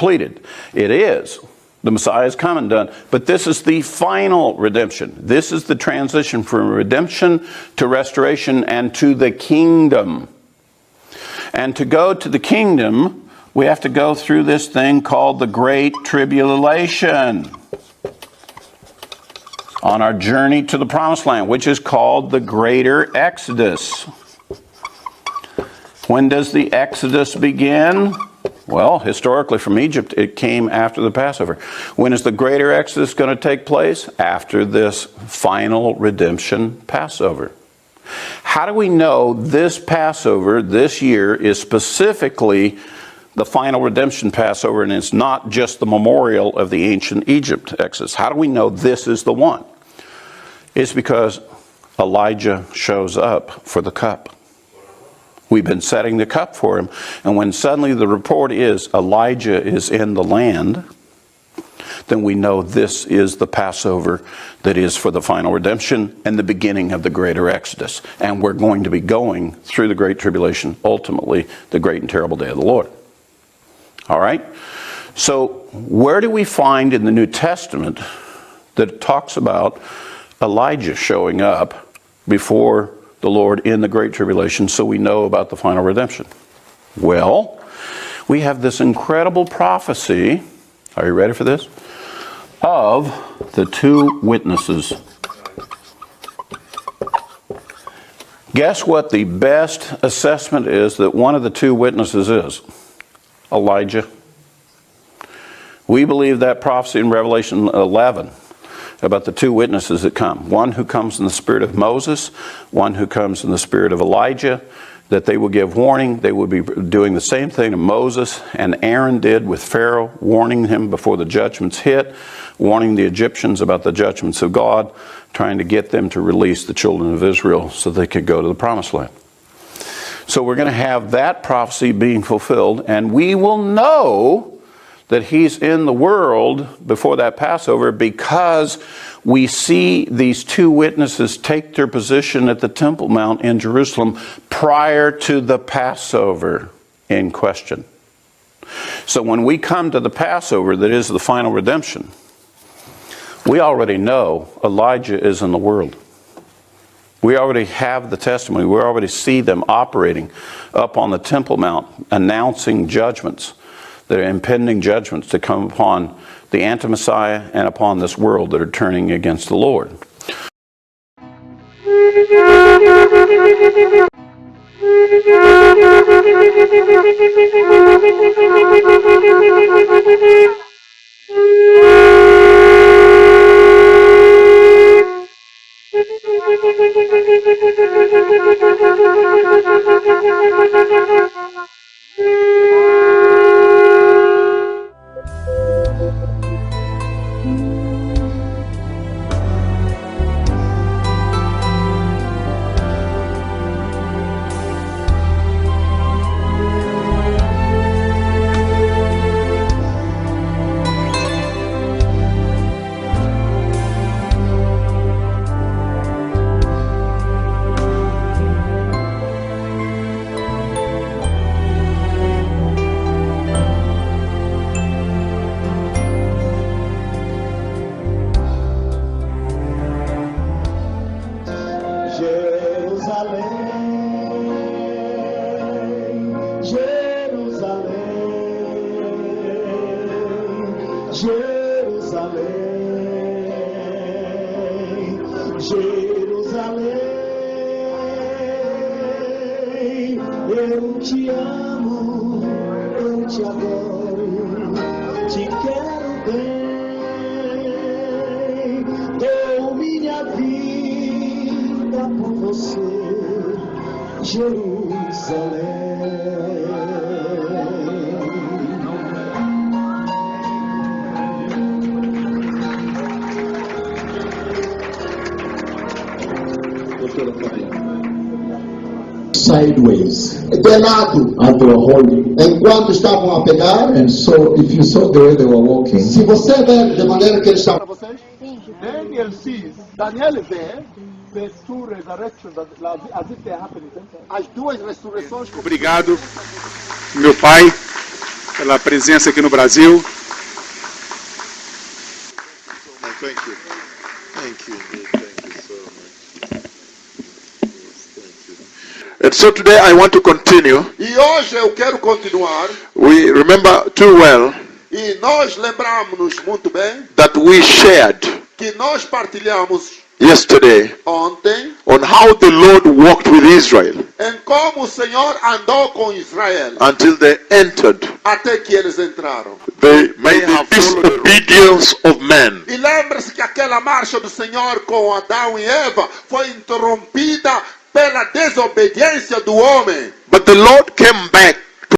completed. It is. The Messiah is come and done. But this is the final redemption. This is the transition from redemption to restoration and to the kingdom. And to go to the kingdom, we have to go through this thing called the Great Tribulation on our journey to the Promised Land, which is called the Greater Exodus. When does the Exodus begin? Well, historically from Egypt, it came after the Passover. When is the Greater Exodus going to take place? After this final redemption Passover. How do we know this Passover this year is specifically the final redemption Passover and it's not just the memorial of the ancient Egypt Exodus? How do we know this is the one? It's because Elijah shows up for the cup. We've been setting the cup for him. And when suddenly the report is Elijah is in the land, then we know this is the Passover that is for the final redemption and the beginning of the greater Exodus. And we're going to be going through the Great Tribulation, ultimately the great and terrible day of the Lord. All right? So where do we find in the New Testament that it talks about Elijah showing up before the Lord in the Great Tribulation so we know about the final redemption? Well, we have this incredible prophecy, are you ready for this? Of the two witnesses. Guess what the best assessment is that one of the two witnesses is? Elijah. We believe that prophecy in Revelation 11 about the two witnesses that come. One who comes in the spirit of Moses, one who comes in the spirit of Elijah, that they will give warning. They will be doing the same thing that Moses and Aaron did with Pharaoh, warning him before the judgments hit, warning the Egyptians about the judgments of God, trying to get them to release the children of Israel so they could go to the Promised Land. So we're going to have that prophecy being fulfilled, and we will know that he's in the world before that Passover because we see these two witnesses take their position at the Temple Mount in Jerusalem prior to the Passover in question. So when we come to the Passover that is the final redemption, we already know Elijah is in the world. We already have the testimony. We already see them operating up on the Temple Mount, announcing judgments. That are impending judgments to come upon the anti-Messiah and upon this world that are turning against the Lord. Eu te amo, eu te adoro, te quero bem. Dou minha vida por você, Jerusalém. Sideways, De lado, as they were holding. enquanto estavam a pegar. And so, if you saw the way they were walking, Se você ver de maneira que eles estavam. Daniel sees, Daniel vê the two resurrections as if they happened. As duas ressurreições. Obrigado, meu pai, pela presença aqui no Brasil. Thank you. Thank you. Thank you so much. Yes, thank you. And so today I want to continue. E hoje eu quero continuar. We remember too well E nós lembramos muito bem that we shared que nós partilhamos yesterday ontem on how the Lord walked with Israel em como o Senhor andou com Israel until they entered. até que eles entraram. They may have disobedience of men. E lembre-se que aquela marcha do Senhor com Adão e Eva foi interrompida pela desobediência do homem. But the Lord came back